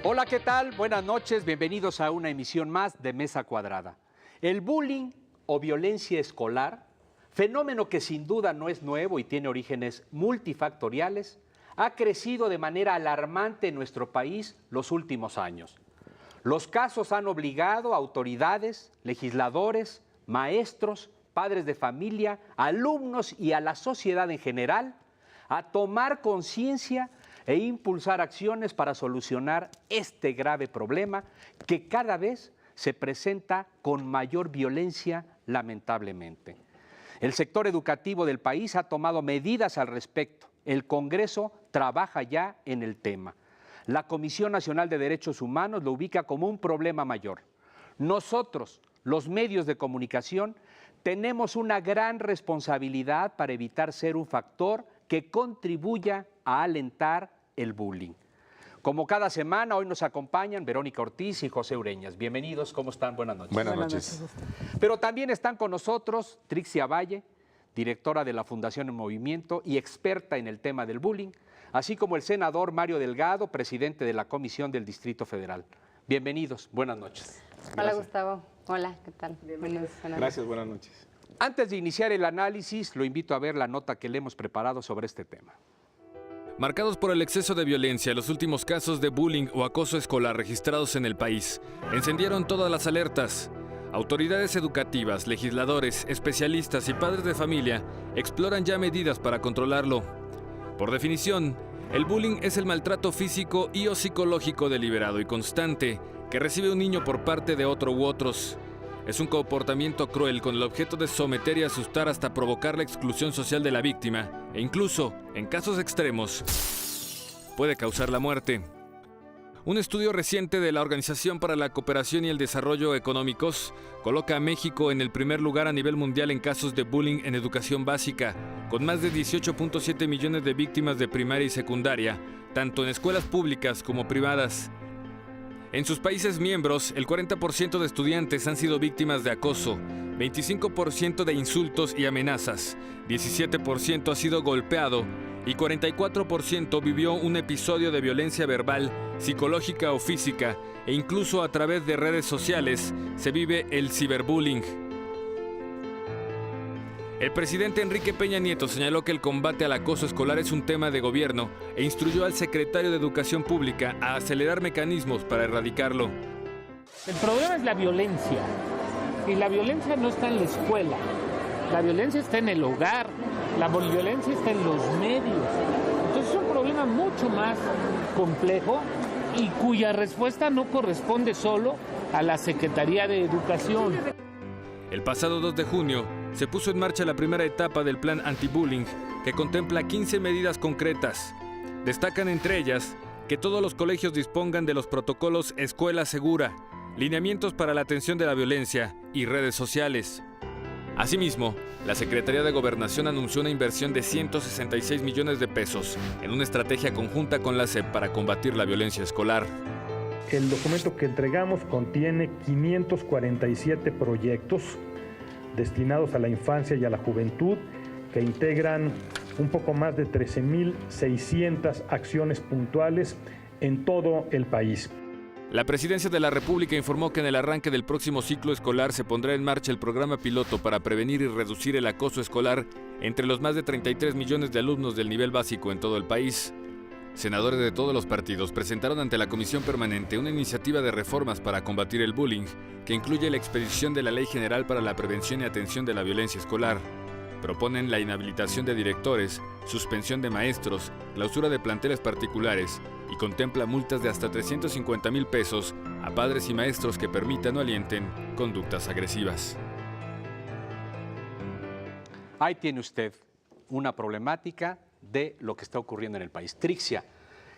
Hola, ¿qué tal? Buenas noches, bienvenidos a una emisión más de Mesa Cuadrada. El bullying o violencia escolar, fenómeno que sin duda no es nuevo y tiene orígenes multifactoriales, ha crecido de manera alarmante en nuestro país los últimos años. Los casos han obligado a autoridades, legisladores, maestros, padres de familia, alumnos y a la sociedad en general a tomar conciencia e impulsar acciones para solucionar este grave problema que cada vez se presenta con mayor violencia, lamentablemente. El sector educativo del país ha tomado medidas al respecto. El Congreso trabaja ya en el tema. La Comisión Nacional de Derechos Humanos lo ubica como un problema mayor. Nosotros, los medios de comunicación, tenemos una gran responsabilidad para evitar ser un factor que contribuya a alentar el bullying. Como cada semana, hoy nos acompañan Verónica Ortiz y José Ureñas. Bienvenidos, ¿cómo están? Buenas noches. Buenas noches. Pero también están con nosotros Trixia Valle, directora de la Fundación En Movimiento y experta en el tema del bullying, así como el senador Mario Delgado, presidente de la Comisión del Distrito Federal. Bienvenidos, buenas noches. Hola, Gustavo. Hola, ¿qué tal? Gracias, buenas noches. Antes de iniciar el análisis, lo invito a ver la nota que le hemos preparado sobre este tema. Marcados por el exceso de violencia, los últimos casos de bullying o acoso escolar registrados en el país encendieron todas las alertas. Autoridades educativas, legisladores, especialistas y padres de familia exploran ya medidas para controlarlo. Por definición, el bullying es el maltrato físico y o psicológico deliberado y constante que recibe un niño por parte de otro u otros. Es un comportamiento cruel con el objeto de someter y asustar hasta provocar la exclusión social de la víctima e incluso, en casos extremos, puede causar la muerte. Un estudio reciente de la Organización para la Cooperación y el Desarrollo Económicos coloca a México en el primer lugar a nivel mundial en casos de bullying en educación básica, con más de 18.7 millones de víctimas de primaria y secundaria, tanto en escuelas públicas como privadas. En sus países miembros, el 40% de estudiantes han sido víctimas de acoso, 25% de insultos y amenazas, 17% ha sido golpeado y 44% vivió un episodio de violencia verbal, psicológica o física, e incluso a través de redes sociales se vive el ciberbullying. El presidente Enrique Peña Nieto señaló que el combate al acoso escolar es un tema de gobierno e instruyó al secretario de Educación Pública a acelerar mecanismos para erradicarlo. El problema es la violencia, y la violencia no está en la escuela, la violencia está en el hogar, la violencia está en los medios. Entonces es un problema mucho más complejo y cuya respuesta no corresponde solo a la Secretaría de Educación. El pasado 2 de junio se puso en marcha la primera etapa del plan anti-bullying, que contempla 15 medidas concretas. Destacan entre ellas que todos los colegios dispongan de los protocolos Escuela Segura, lineamientos para la atención de la violencia y redes sociales. Asimismo, la Secretaría de Gobernación anunció una inversión de 166 millones de pesos en una estrategia conjunta con la SEP para combatir la violencia escolar. El documento que entregamos contiene 547 proyectos destinados a la infancia y a la juventud, que integran un poco más de 13.600 acciones puntuales en todo el país. La Presidencia de la República informó que en el arranque del próximo ciclo escolar se pondrá en marcha el programa piloto para prevenir y reducir el acoso escolar entre los más de 33 millones de alumnos del nivel básico en todo el país. Senadores de todos los partidos presentaron ante la Comisión Permanente una iniciativa de reformas para combatir el bullying, que incluye la expedición de la Ley General para la Prevención y Atención de la Violencia Escolar. Proponen la inhabilitación de directores, suspensión de maestros, clausura de planteles particulares y contempla multas de hasta 350,000 pesos a padres y maestros que permitan o alienten conductas agresivas. Ahí tiene usted una problemática de lo que está ocurriendo en el país. Trixia,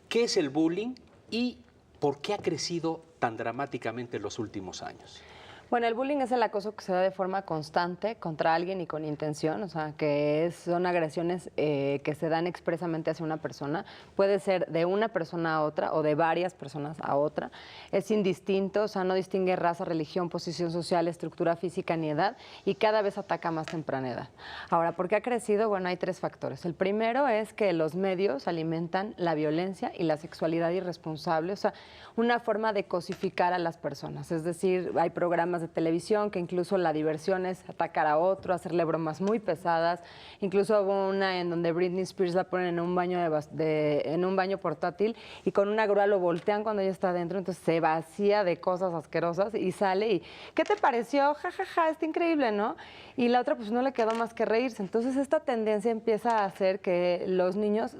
¿qué es el bullying y por qué ha crecido tan dramáticamente en los últimos años? Bueno, el bullying es el acoso que se da de forma constante contra alguien y con intención, o sea, que son agresiones que se dan expresamente hacia una persona. Puede ser de una persona a otra o de varias personas a otra. Es indistinto, o sea, no distingue raza, religión, posición social, estructura física ni edad, y cada vez ataca a más temprana edad. Ahora, ¿por qué ha crecido? Bueno, hay 3 factores. El primero es que los medios alimentan la violencia y la sexualidad irresponsable, o sea, una forma de cosificar a las personas. Es decir, hay programas de televisión que incluso la diversión es atacar a otro, hacerle bromas muy pesadas. Incluso hubo una en donde Britney Spears la ponen en un baño en un baño portátil y con una grúa lo voltean cuando ella está adentro, entonces se vacía de cosas asquerosas y sale y ¿qué te pareció? Ja, ja, ja, está increíble, ¿no? Y la otra pues no le quedó más que reírse. Entonces esta tendencia empieza a hacer que los niños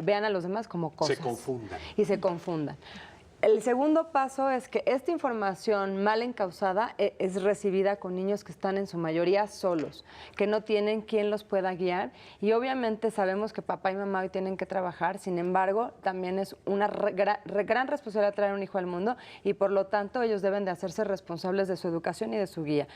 vean a los demás como cosas. Se confundan. Y se confundan. El segundo paso es que esta información mal encausada es recibida con niños que están en su mayoría solos, que no tienen quien los pueda guiar, y obviamente sabemos que papá y mamá hoy tienen que trabajar. Sin embargo, también es una gran responsabilidad traer un hijo al mundo, y por lo tanto ellos deben de hacerse responsables de su educación y de su guía.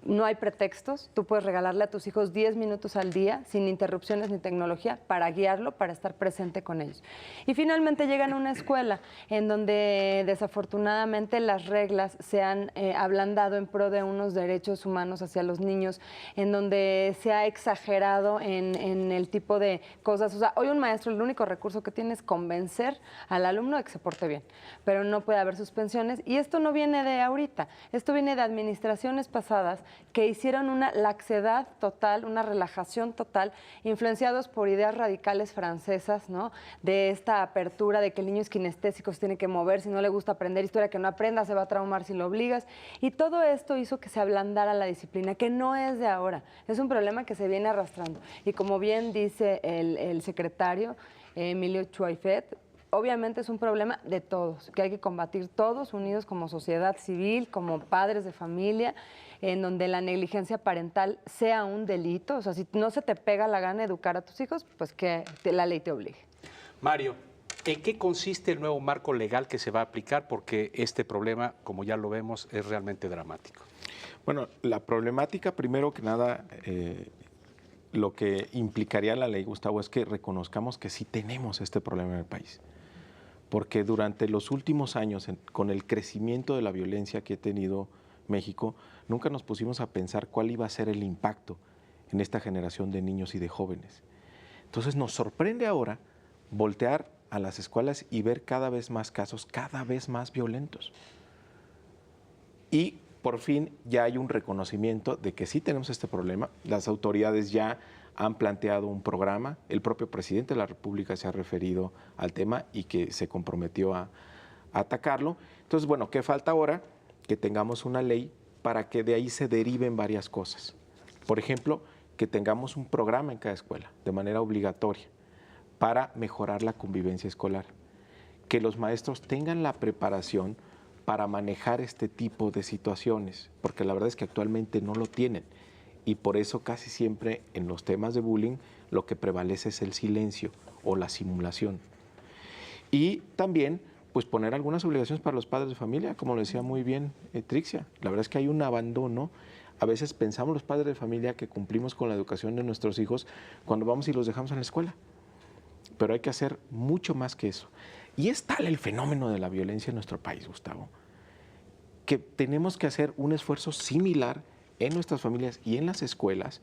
No hay pretextos, tú puedes regalarle a tus hijos 10 minutos al día sin interrupciones ni tecnología para guiarlo, para estar presente con ellos. Y finalmente llegan a una escuela en donde desafortunadamente las reglas se han ablandado en pro de unos derechos humanos hacia los niños, en donde se ha exagerado en el tipo de cosas. O sea, hoy un maestro el único recurso que tiene es convencer al alumno de que se porte bien, pero no puede haber suspensiones, y esto no viene de ahorita, esto viene de administraciones pasadas que hicieron una laxedad total, una relajación total, influenciados por ideas radicales francesas, ¿no? De esta apertura de que el niño es kinestésico, se tiene que mover, si no le gusta aprender historia, que no aprenda, se va a traumar si lo obligas. Y todo esto hizo que se ablandara la disciplina, que no es de ahora, es un problema que se viene arrastrando. Y como bien dice el secretario Emilio Chuaifet, obviamente es un problema de todos, que hay que combatir todos unidos como sociedad civil, como padres de familia, en donde la negligencia parental sea un delito. O sea, si no se te pega la gana de educar a tus hijos, pues que la ley te obligue. Mario, ¿en qué consiste el nuevo marco legal que se va a aplicar? Porque este problema, como ya lo vemos, es realmente dramático. Bueno, la problemática, primero que nada, lo que implicaría la ley, Gustavo, es que reconozcamos que sí tenemos este problema en el país. Porque durante los últimos años, con el crecimiento de la violencia que ha tenido México, nunca nos pusimos a pensar cuál iba a ser el impacto en esta generación de niños y de jóvenes. Entonces nos sorprende ahora voltear a las escuelas y ver cada vez más casos, cada vez más violentos. Y por fin ya hay un reconocimiento de que sí tenemos este problema. Las autoridades ya han planteado un programa, el propio presidente de la República se ha referido al tema y que se comprometió a atacarlo. Entonces, bueno, ¿qué falta ahora? Que tengamos una ley para que de ahí se deriven varias cosas. Por ejemplo, que tengamos un programa en cada escuela, de manera obligatoria, para mejorar la convivencia escolar, que los maestros tengan la preparación para manejar este tipo de situaciones, porque la verdad es que actualmente no lo tienen, y por eso casi siempre en los temas de bullying lo que prevalece es el silencio o la simulación. Y también pues poner algunas obligaciones para los padres de familia, como lo decía muy bien Trixia. La verdad es que hay un abandono. A veces pensamos los padres de familia que cumplimos con la educación de nuestros hijos cuando vamos y los dejamos en la escuela. Pero hay que hacer mucho más que eso. Y es tal el fenómeno de la violencia en nuestro país, Gustavo, que tenemos que hacer un esfuerzo similar en nuestras familias y en las escuelas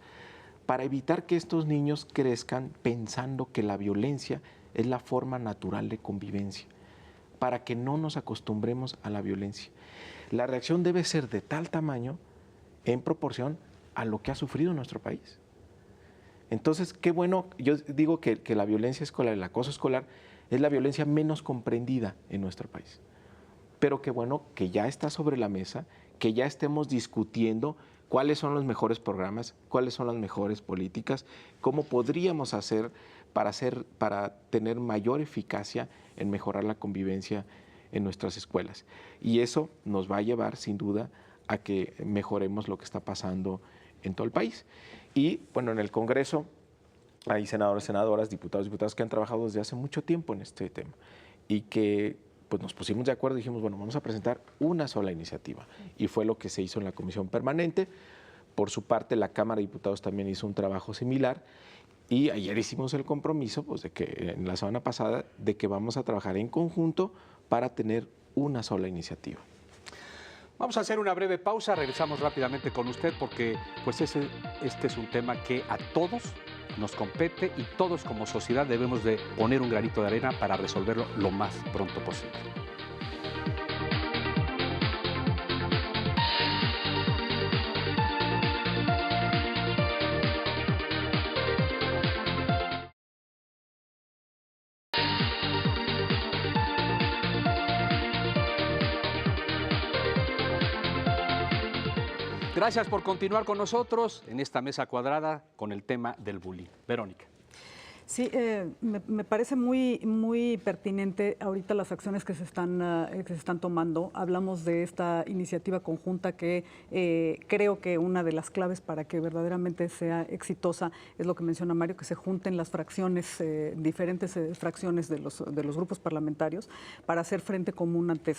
para evitar que estos niños crezcan pensando que la violencia es la forma natural de convivencia, para que no nos acostumbremos a la violencia. La reacción debe ser de tal tamaño en proporción a lo que ha sufrido nuestro país. Entonces, qué bueno, yo digo que la violencia escolar, el acoso escolar, es la violencia menos comprendida en nuestro país. Pero qué bueno que ya está sobre la mesa, que ya estemos discutiendo cuáles son los mejores programas, cuáles son las mejores políticas, cómo podríamos hacer para tener mayor eficacia en mejorar la convivencia en nuestras escuelas. Y eso nos va a llevar, sin duda, a que mejoremos lo que está pasando en todo el país. Y, bueno, en el Congreso hay senadores, senadoras, diputados, diputadas que han trabajado desde hace mucho tiempo en este tema y que pues nos pusimos de acuerdo y dijimos, bueno, vamos a presentar una sola iniciativa. Y fue lo que se hizo en la comisión permanente. Por su parte, la Cámara de Diputados también hizo un trabajo similar. Y ayer hicimos el compromiso, pues de que en la semana pasada, de que vamos a trabajar en conjunto para tener una sola iniciativa. Vamos a hacer una breve pausa, regresamos rápidamente con usted porque pues este es un tema que a todos nos compete y todos como sociedad debemos de poner un granito de arena para resolverlo lo más pronto posible. Gracias por continuar con nosotros en esta mesa cuadrada con el tema del bullying. Verónica. Sí, me parece muy pertinente ahorita las acciones que se están tomando. Hablamos de esta iniciativa conjunta que creo que una de las claves para que verdaderamente sea exitosa es lo que menciona Mario, que se junten las fracciones, diferentes fracciones de los grupos parlamentarios para hacer frente común ante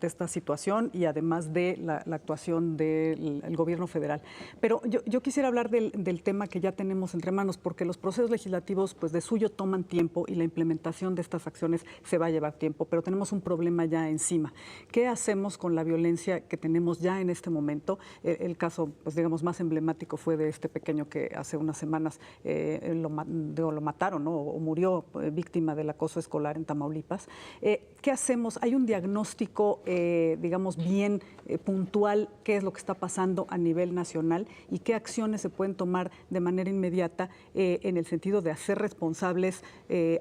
esta situación y además de la actuación del gobierno federal. Pero yo quisiera hablar del tema que ya tenemos entre manos, porque los procesos legislativos pues de suyo toman tiempo y la implementación de estas acciones se va a llevar tiempo, pero tenemos un problema ya encima. ¿Qué hacemos con la violencia que tenemos ya en este momento? El caso, pues digamos, más emblemático fue de este pequeño que hace unas semanas lo mataron, ¿no? O murió víctima del acoso escolar en Tamaulipas. ¿Qué hacemos? Hay un diagnóstico, digamos, bien puntual, qué es lo que está pasando a nivel nacional y qué acciones se pueden tomar de manera inmediata en el sentido de hacer responsables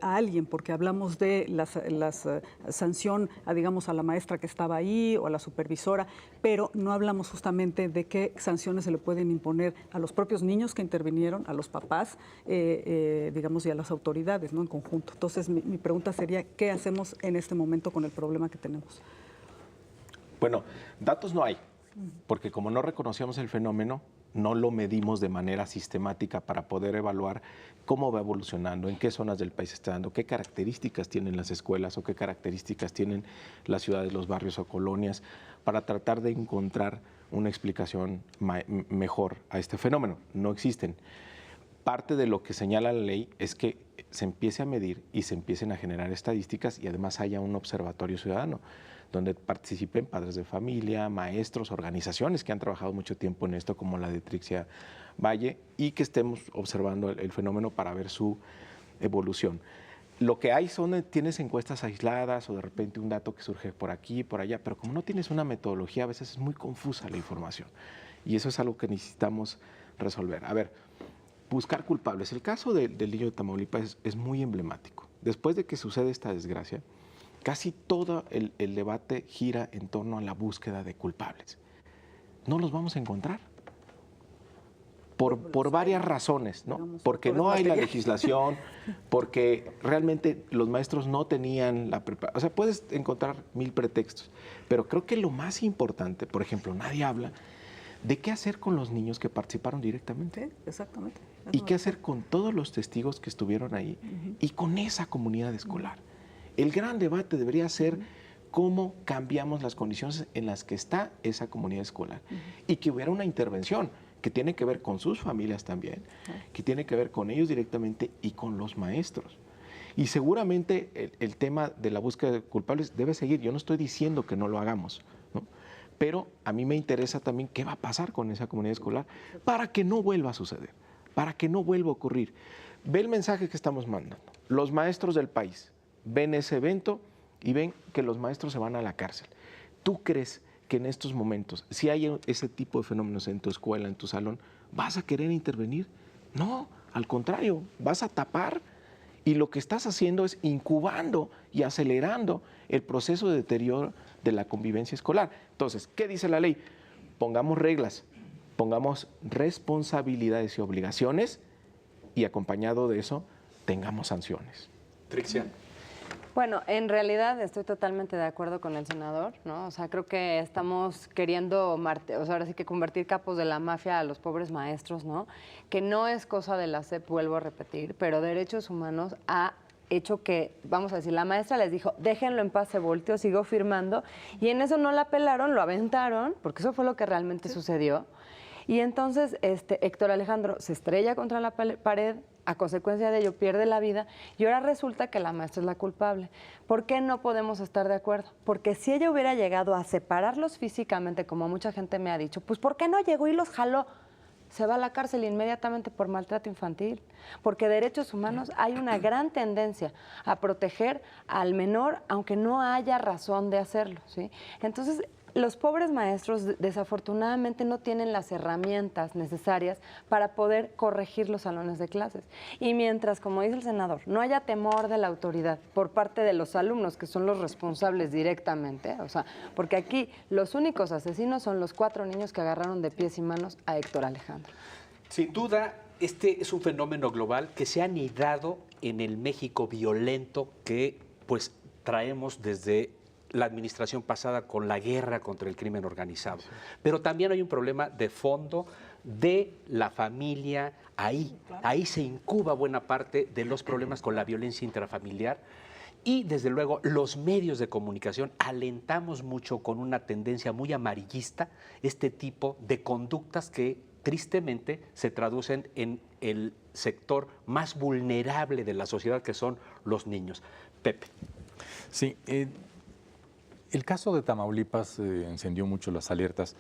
a alguien, porque hablamos de la sanción digamos, a la maestra que estaba ahí o a la supervisora, pero no hablamos justamente de qué sanciones se le pueden imponer a los propios niños que intervinieron, a los papás, digamos, y a las autoridades, ¿no? En conjunto. Entonces, mi pregunta sería, ¿qué hacemos en este momento con el problema que tenemos? Bueno, datos no hay, porque como no reconocíamos el fenómeno, no lo medimos de manera sistemática para poder evaluar cómo va evolucionando, en qué zonas del país está dando, qué características tienen las escuelas o qué características tienen las ciudades, los barrios o colonias, para tratar de encontrar una explicación mejor a este fenómeno. No existen. Parte de lo que señala la ley es que se empiece a medir y se empiecen a generar estadísticas y además haya un observatorio ciudadano donde participen padres de familia, maestros, organizaciones que han trabajado mucho tiempo en esto, como la de Trixia Valle, y que estemos observando el fenómeno para ver su evolución. Lo que hay tienes encuestas aisladas o de repente un dato que surge por aquí y por allá, pero como no tienes una metodología, a veces es muy confusa la información. Y eso es algo que necesitamos resolver. A ver, buscar culpables. El caso del niño de Tamaulipas es muy emblemático. Después de que sucede esta desgracia, casi todo el debate gira en torno a la búsqueda de culpables. No los vamos a encontrar. Por varias razones, ¿no? Porque no hay la legislación, porque realmente los maestros no tenían la preparación. O sea, puedes encontrar 1000 pretextos, pero creo que lo más importante, por ejemplo, nadie habla de qué hacer con los niños que participaron directamente. Sí, exactamente. Y qué hacer con todos los testigos que estuvieron ahí y con esa comunidad escolar. El gran debate debería ser cómo cambiamos las condiciones en las que está esa comunidad escolar y que hubiera una intervención que tiene que ver con sus familias también, que tiene que ver con ellos directamente y con los maestros. Y seguramente el tema de la búsqueda de culpables debe seguir. Yo no estoy diciendo que no lo hagamos, ¿no? Pero a mí me interesa también qué va a pasar con esa comunidad escolar para que no vuelva a suceder, para que no vuelva a ocurrir. Ve el mensaje que estamos mandando. Los maestros del país ven ese evento y ven que los maestros se van a la cárcel. ¿Tú crees que en estos momentos, si hay ese tipo de fenómenos en tu escuela, en tu salón, vas a querer intervenir? No, al contrario, vas a tapar y lo que estás haciendo es incubando y acelerando el proceso de deterioro de la convivencia escolar. Entonces, ¿qué dice la ley? Pongamos reglas, pongamos responsabilidades y obligaciones y acompañado de eso, tengamos sanciones. Trixia. Bueno, en realidad estoy totalmente de acuerdo con el senador, ¿no? O sea, creo que estamos queriendo, o sea, ahora sí que convertir capos de la mafia a los pobres maestros, ¿no? Que no es cosa de la SEP, vuelvo a repetir, pero derechos humanos ha hecho que, vamos a decir, la maestra les dijo, déjenlo en paz, se volteó, siguió firmando, y en eso no la pelaron, lo aventaron, porque eso fue lo que realmente sucedió. Y entonces Héctor Alejandro se estrella contra la pared, a consecuencia de ello pierde la vida, y ahora resulta que la maestra es la culpable. ¿Por qué no podemos estar de acuerdo? Porque si ella hubiera llegado a separarlos físicamente, como mucha gente me ha dicho, pues ¿por qué no llegó y los jaló? Se va a la cárcel inmediatamente por maltrato infantil, porque derechos humanos hay una gran tendencia a proteger al menor, aunque no haya razón de hacerlo, ¿sí? Entonces, los pobres maestros desafortunadamente no tienen las herramientas necesarias para poder corregir los salones de clases. Y mientras, como dice el senador, no haya temor de la autoridad por parte de los alumnos, que son los responsables directamente, o sea, porque aquí los únicos asesinos son los 4 niños que agarraron de pies y manos a Héctor Alejandro. Sin duda, este es un fenómeno global que se ha anidado en el México violento que pues traemos desde la administración pasada con la guerra contra el crimen organizado. Sí. Pero también hay un problema de fondo de la familia ahí. Ahí se incuba buena parte de los problemas con la violencia intrafamiliar. Y desde luego los medios de comunicación alentamos mucho con una tendencia muy amarillista este tipo de conductas que tristemente se traducen en el sector más vulnerable de la sociedad, que son los niños. Pepe. Sí, el caso de Tamaulipas encendió mucho las alertas,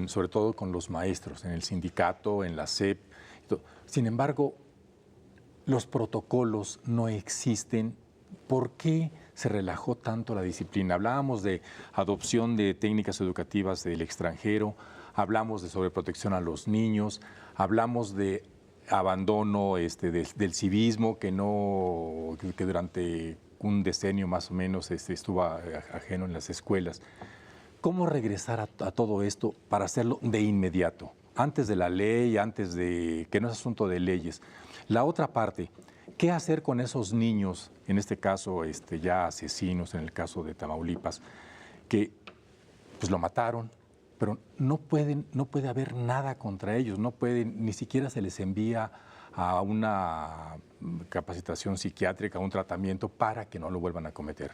sobre todo con los maestros, en el sindicato, en la SEP. Sin embargo, los protocolos no existen. ¿Por qué se relajó tanto la disciplina? Hablábamos de adopción de técnicas educativas del extranjero, hablamos de sobreprotección a los niños, hablamos de abandono del civismo que durante un decenio más o menos estuvo ajeno en las escuelas. ¿Cómo regresar a todo esto para hacerlo de inmediato? Antes de la ley, antes de que no es asunto de leyes. La otra parte, ¿qué hacer con esos niños, en este caso ya asesinos, en el caso de Tamaulipas, que pues lo mataron, pero no puede haber nada contra ellos, ni siquiera se les envía a una capacitación psiquiátrica, un tratamiento para que no lo vuelvan a cometer?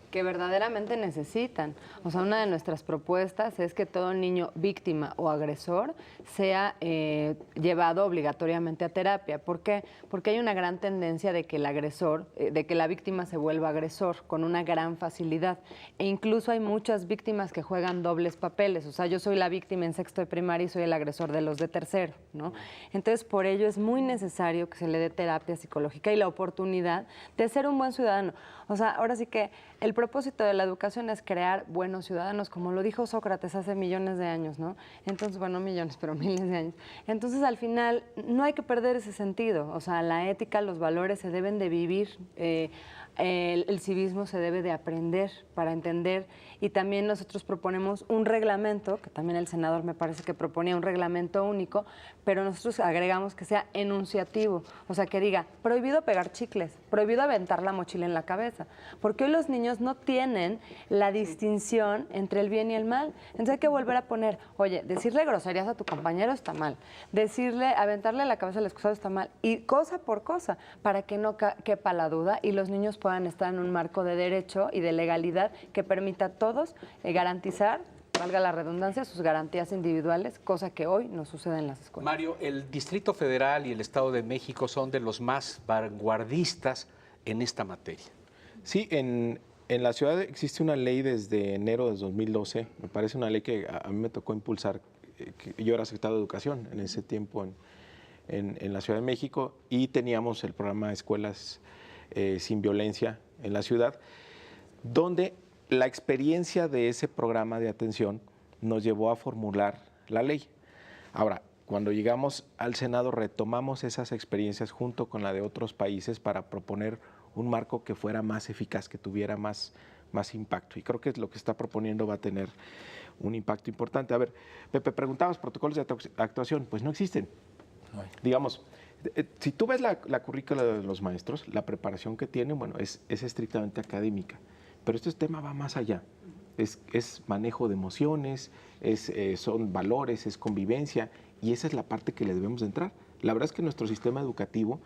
Que verdaderamente necesitan. O sea, una de nuestras propuestas es que todo niño víctima o agresor sea llevado obligatoriamente a terapia. ¿Por qué? Porque hay una gran tendencia de que el agresor, de que la víctima se vuelva agresor con una gran facilidad. E incluso hay muchas víctimas que juegan dobles papeles. O sea, yo soy la víctima en sexto de primaria y soy el agresor de los de tercero, ¿no? Entonces, por ello es muy necesario que se le dé terapia psicológica y la oportunidad de ser un buen ciudadano. O sea, ahora sí que el propósito de la educación es crear buenos ciudadanos, como lo dijo Sócrates hace millones de años, ¿no? Entonces, bueno, millones, pero miles de años. Entonces, al final, no hay que perder ese sentido. O sea, la ética, los valores se deben de vivir, el civismo se debe de aprender para entender, y también nosotros proponemos un reglamento, que también el senador me parece que proponía un reglamento único, pero nosotros agregamos que sea enunciativo, o sea, que diga, prohibido pegar chicles, prohibido aventar la mochila en la cabeza, porque hoy los niños no tienen la distinción entre el bien y el mal. Entonces hay que volver a poner, oye, decirle groserías a tu compañero está mal, aventarle la cabeza al excusado está mal, y cosa por cosa, para que no quepa la duda y los niños puedan estar en un marco de derecho y de legalidad que permita a todos garantizar, valga la redundancia, sus garantías individuales, cosa que hoy no sucede en las escuelas. Mario, el Distrito Federal y el Estado de México son de los más vanguardistas en esta materia. Sí, en la ciudad existe una ley desde enero de 2012, me parece una ley que a mí me tocó impulsar, yo era secretario de Educación en ese tiempo en la Ciudad de México, y teníamos el programa Escuelas sin Violencia en la ciudad, donde la experiencia de ese programa de atención nos llevó a formular la ley. Ahora, cuando llegamos al Senado retomamos esas experiencias junto con la de otros países para proponer un marco que fuera más eficaz, que tuviera más impacto. Y creo que lo que está proponiendo va a tener un impacto importante. A ver, Pepe, preguntabas, protocolos de actuación, pues no existen. No hay. Digamos, si tú ves la currícula de los maestros, la preparación que tienen, bueno, es estrictamente académica, pero este tema va más allá. Es manejo de emociones, son valores, es convivencia, y esa es la parte que le debemos de entrar. La verdad es que nuestro sistema educativo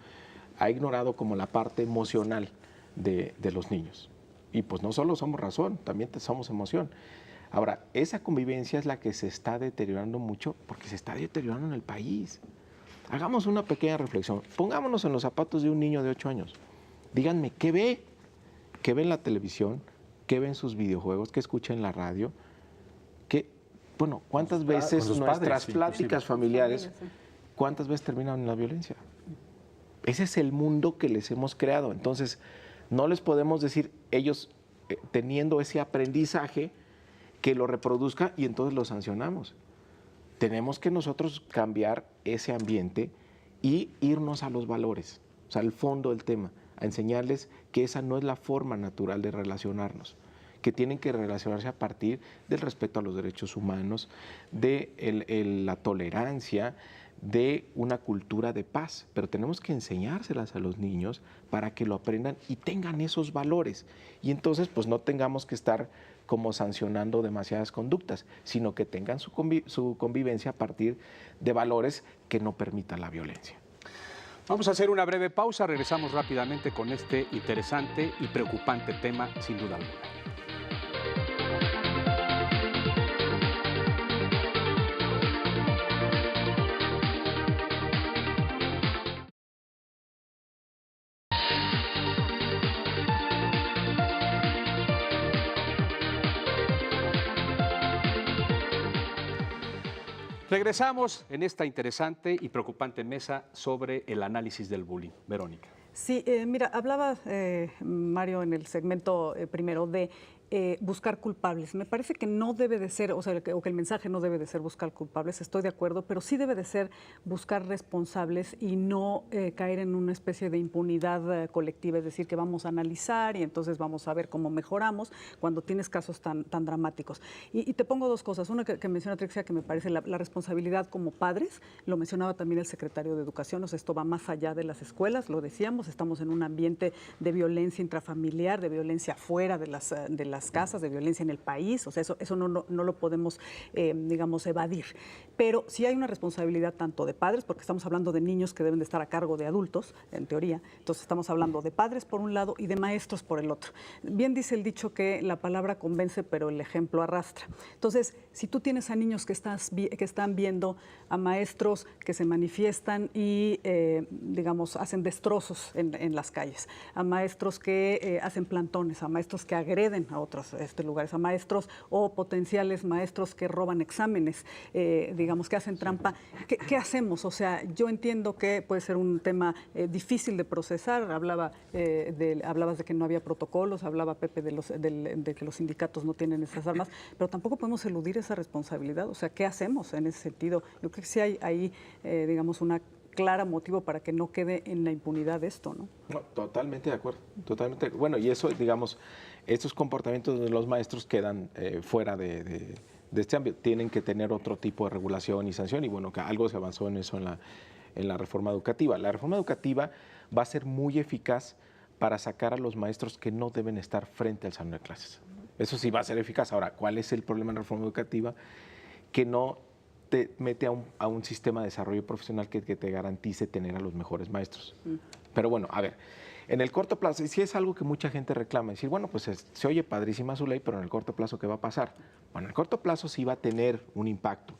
ha ignorado como la parte emocional de los niños. Y pues no solo somos razón, también somos emoción. Ahora, esa convivencia es la que se está deteriorando mucho porque se está deteriorando en el país. Hagamos una pequeña reflexión. Pongámonos en los zapatos de un niño de 8 años. Díganme, ¿qué ve? ¿Qué ve en la televisión? ¿Qué ve en sus videojuegos? ¿Qué escucha en la radio? Bueno, ¿cuántas veces nuestras pláticas familiares, cuántas veces terminan en la violencia? Ese es el mundo que les hemos creado. Entonces, no les podemos decir, ellos teniendo ese aprendizaje, que lo reproduzca y entonces lo sancionamos. Tenemos que nosotros cambiar ese ambiente y irnos a los valores, o sea, al fondo del tema, a enseñarles que esa no es la forma natural de relacionarnos, que tienen que relacionarse a partir del respeto a los derechos humanos, de la tolerancia, de una cultura de paz, pero tenemos que enseñárselas a los niños para que lo aprendan y tengan esos valores. Y entonces, pues no tengamos que estar como sancionando demasiadas conductas, sino que tengan su convivencia a partir de valores que no permitan la violencia. Vamos a hacer una breve pausa, regresamos rápidamente con este interesante y preocupante tema, sin duda alguna. Regresamos en esta interesante y preocupante mesa sobre el análisis del bullying. Verónica. Sí, mira, hablaba Mario en el segmento primero de buscar culpables. Me parece que no debe de ser, o que el mensaje no debe de ser buscar culpables, estoy de acuerdo, pero sí debe de ser buscar responsables y no caer en una especie de impunidad colectiva, es decir, que vamos a analizar y entonces vamos a ver cómo mejoramos cuando tienes casos tan dramáticos. Y te pongo dos cosas. Una que menciona Trixia, que me parece la responsabilidad como padres, lo mencionaba también el secretario de Educación, o sea, esto va más allá de las escuelas, lo decíamos, estamos en un ambiente de violencia intrafamiliar, de violencia fuera de las casas, de violencia en el país, o sea, eso no lo podemos, digamos, evadir. Pero sí hay una responsabilidad tanto de padres, porque estamos hablando de niños que deben de estar a cargo de adultos, en teoría, entonces estamos hablando de padres por un lado y de maestros por el otro. Bien dice el dicho que la palabra convence, pero el ejemplo arrastra. Entonces, si tú tienes a niños que están viendo a maestros que se manifiestan y, digamos, hacen destrozos en las calles, a maestros que hacen plantones, a maestros que agreden a otros lugares, a maestros o potenciales maestros que roban exámenes, digamos, que hacen trampa, ¿qué hacemos? O sea, yo entiendo que puede ser un tema difícil de procesar, hablabas de que no había protocolos, hablaba Pepe de que los sindicatos no tienen esas armas, pero tampoco podemos eludir esa responsabilidad, o sea, ¿qué hacemos en ese sentido? Yo creo que sí hay ahí, digamos, una clara motivo para que no quede en la impunidad esto, ¿no? No, totalmente de acuerdo, totalmente. Bueno, y eso, digamos, estos comportamientos de los maestros quedan fuera de este ámbito. Tienen que tener otro tipo de regulación y sanción, y bueno, que algo se avanzó en eso en la reforma educativa. La reforma educativa va a ser muy eficaz para sacar a los maestros que no deben estar frente al salón de clases. Eso sí va a ser eficaz. Ahora, ¿cuál es el problema en la reforma educativa? Que no te mete a un sistema de desarrollo profesional que te garantice tener a los mejores maestros. Pero bueno, a ver, en el corto plazo, sí es algo que mucha gente reclama, decir, bueno, pues se oye padrísima su ley, pero en el corto plazo, ¿qué va a pasar? Bueno, en el corto plazo sí va a tener un impacto.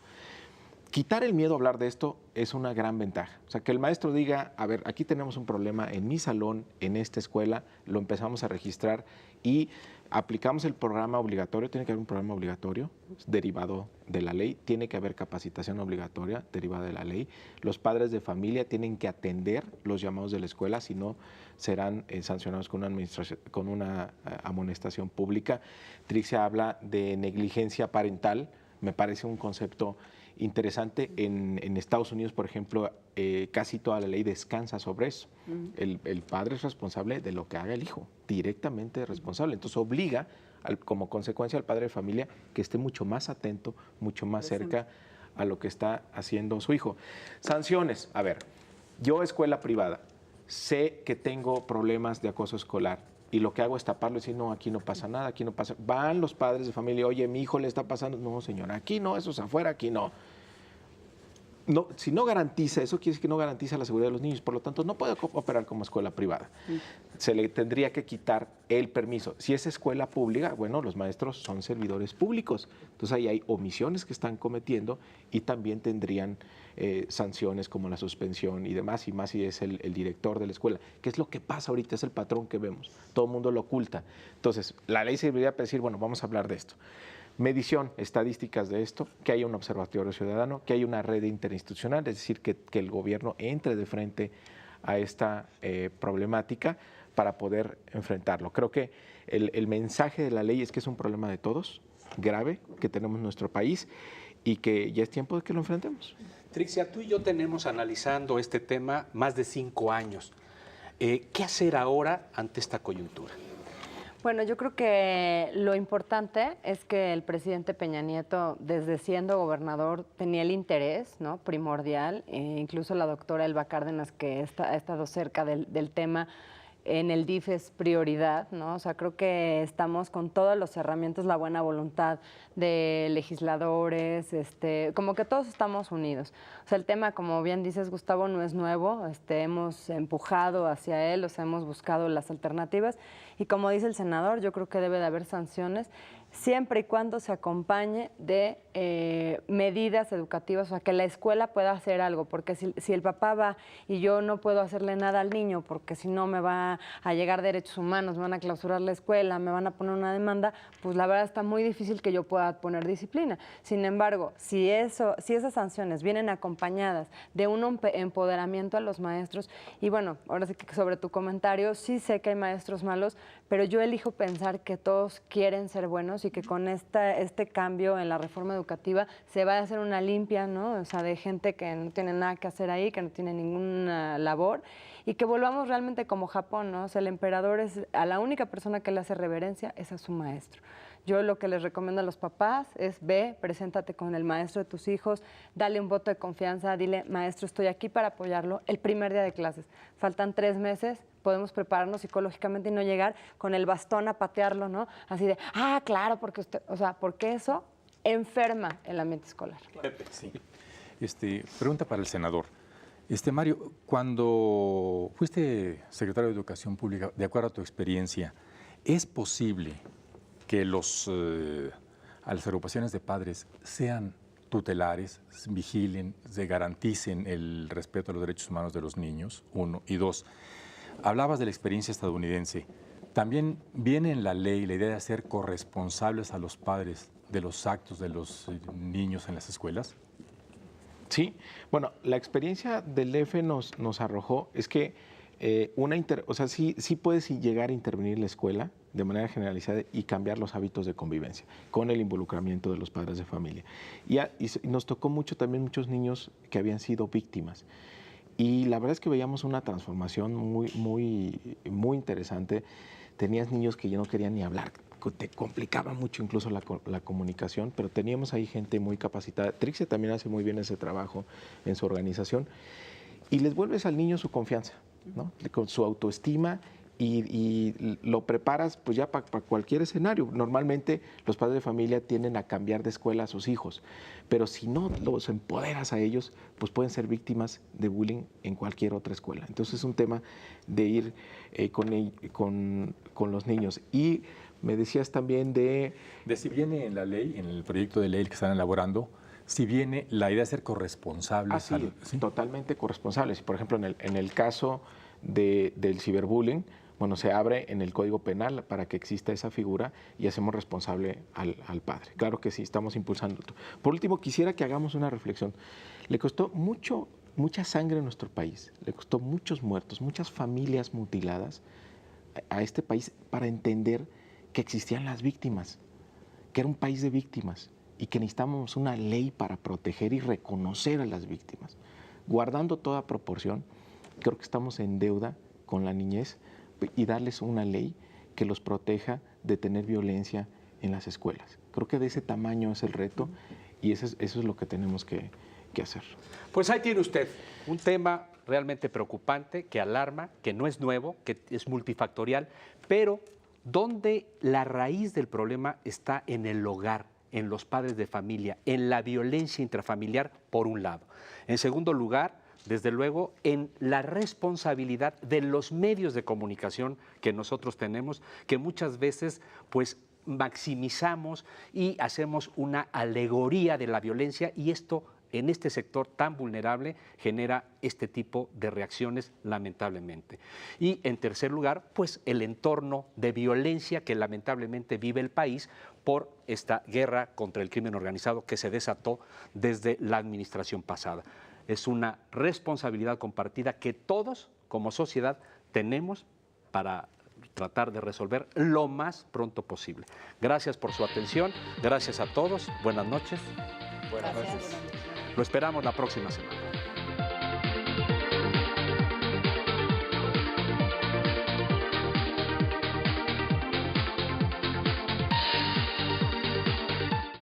Quitar el miedo a hablar de esto es una gran ventaja. O sea, que el maestro diga, a ver, aquí tenemos un problema en mi salón, en esta escuela, lo empezamos a registrar y aplicamos el programa obligatorio. Tiene que haber un programa obligatorio derivado de la ley, tiene que haber capacitación obligatoria derivada de la ley. Los padres de familia tienen que atender los llamados de la escuela, si no serán sancionados con una amonestación pública. Trixia habla de negligencia parental, me parece un concepto interesante. En Estados Unidos, por ejemplo, casi toda la ley descansa sobre eso. El padre es responsable de lo que haga el hijo, directamente responsable. Entonces obliga, como consecuencia, al padre de familia que esté mucho más atento, mucho más cerca a lo que está haciendo su hijo. Sanciones. A ver, yo, escuela privada, sé que tengo problemas de acoso escolar, y lo que hago es taparlo y decir, no, aquí no pasa nada, aquí no pasa. Van los padres de familia, oye, mi hijo le está pasando. No, señora, aquí no, eso es afuera, aquí no. no, si no garantiza, eso quiere decir que no garantiza la seguridad de los niños, por lo tanto no puede operar como escuela privada. Se le tendría que quitar el permiso. Si es escuela pública, bueno, los maestros son servidores públicos, entonces ahí hay omisiones que están cometiendo y también tendrían sanciones como la suspensión y demás, y más si es el director de la escuela, que es lo que pasa ahorita, es el patrón que vemos, todo el mundo lo oculta. Entonces, la ley serviría para decir, bueno, vamos a hablar de esto. Medición, estadísticas de esto, que haya un observatorio ciudadano, que haya una red interinstitucional, es decir, que el gobierno entre de frente a esta problemática para poder enfrentarlo. Creo que el mensaje de la ley es que es un problema de todos, grave, que tenemos en nuestro país y que ya es tiempo de que lo enfrentemos. Trixia, tú y yo tenemos analizando este tema más de 5 años. ¿Qué hacer ahora ante esta coyuntura? Bueno, yo creo que lo importante es que el presidente Peña Nieto, desde siendo gobernador, tenía el interés, ¿no?, primordial. Incluso la doctora Elba Cárdenas, que ha estado cerca del tema, en el DIF es prioridad, ¿no? O sea, creo que estamos con todas las herramientas, la buena voluntad de legisladores, como que todos estamos unidos. O sea, el tema, como bien dices, Gustavo, no es nuevo, hemos empujado hacia él, o sea, hemos buscado las alternativas y como dice el senador, yo creo que debe de haber sanciones siempre y cuando se acompañe de medidas educativas, o sea, que la escuela pueda hacer algo, porque si el papá va y yo no puedo hacerle nada al niño, porque si no me va a llegar derechos humanos, me van a clausurar la escuela, me van a poner una demanda, pues la verdad está muy difícil que yo pueda poner disciplina. Sin embargo, si esas sanciones vienen acompañadas de un empoderamiento a los maestros, y bueno, ahora sí que sobre tu comentario, sí sé que hay maestros malos, pero yo elijo pensar que todos quieren ser buenos y que con este cambio en la reforma educativa se va a hacer una limpia, ¿no? O sea, de gente que no tiene nada que hacer ahí, que no tiene ninguna labor, y que volvamos realmente como Japón, ¿no? O sea, el emperador a la única persona que le hace reverencia es a su maestro. Yo lo que les recomiendo a los papás es preséntate con el maestro de tus hijos, dale un voto de confianza, dile, maestro, estoy aquí para apoyarlo el primer día de clases. Faltan 3 meses, podemos prepararnos psicológicamente y no llegar con el bastón a patearlo, ¿no? Así de, claro, porque usted, o sea, porque eso enferma el ambiente escolar. Sí. Pregunta para el senador. Mario, cuando fuiste secretario de Educación Pública, de acuerdo a tu experiencia, ¿es posible que a las agrupaciones de padres sean tutelares, vigilen, se garanticen el respeto a los derechos humanos de los niños? 1. Y 2, hablabas de la experiencia estadounidense. ¿También viene en la ley la idea de hacer corresponsables a los padres de los actos de los niños en las escuelas? Sí, bueno, la experiencia del DF nos arrojó es que sí puedes llegar a intervenir en la escuela de manera generalizada y cambiar los hábitos de convivencia con el involucramiento de los padres de familia. Y nos tocó también muchos niños que habían sido víctimas. Y la verdad es que veíamos una transformación muy, muy, muy interesante. Tenías niños que ya no querían ni hablar, te complicaba mucho incluso la comunicación, pero teníamos ahí gente muy capacitada. Trixia también hace muy bien ese trabajo en su organización. Y les vuelves al niño su confianza, ¿no? Con su autoestima y lo preparas pues ya para cualquier escenario. Normalmente los padres de familia tienden a cambiar de escuela a sus hijos, pero si no los empoderas a ellos, pues pueden ser víctimas de bullying en cualquier otra escuela. Entonces es un tema de ir con los niños. Y me decías también de si viene en la ley, en el proyecto de ley que están elaborando, si viene la idea de ser corresponsables. ¿Sí? Totalmente corresponsables. Por ejemplo, en el caso del ciberbullying, bueno, se abre en el Código Penal para que exista esa figura y hacemos responsable al padre. Claro que sí, estamos impulsando. Por último, quisiera que hagamos una reflexión. Le costó mucha sangre en nuestro país, le costó muchos muertos, muchas familias mutiladas a este país para entender que existían las víctimas, que era un país de víctimas y que necesitábamos una ley para proteger y reconocer a las víctimas. Guardando toda proporción, creo que estamos en deuda con la niñez y darles una ley que los proteja de tener violencia en las escuelas. Creo que de ese tamaño es el reto y eso es lo que tenemos que hacer. Pues ahí tiene usted un tema realmente preocupante, que alarma, que no es nuevo, que es multifactorial, pero donde la raíz del problema está en el hogar, en los padres de familia, en la violencia intrafamiliar, por un lado. En segundo lugar, desde luego, en la responsabilidad de los medios de comunicación que nosotros tenemos, que muchas veces, pues, maximizamos y hacemos una alegoría de la violencia, y esto, en este sector tan vulnerable, genera este tipo de reacciones, lamentablemente. Y en tercer lugar, pues el entorno de violencia que lamentablemente vive el país por esta guerra contra el crimen organizado que se desató desde la administración pasada. Es una responsabilidad compartida que todos, como sociedad, tenemos para tratar de resolver lo más pronto posible. Gracias por su atención, gracias a todos, buenas noches. Buenas noches. Lo esperamos la próxima semana.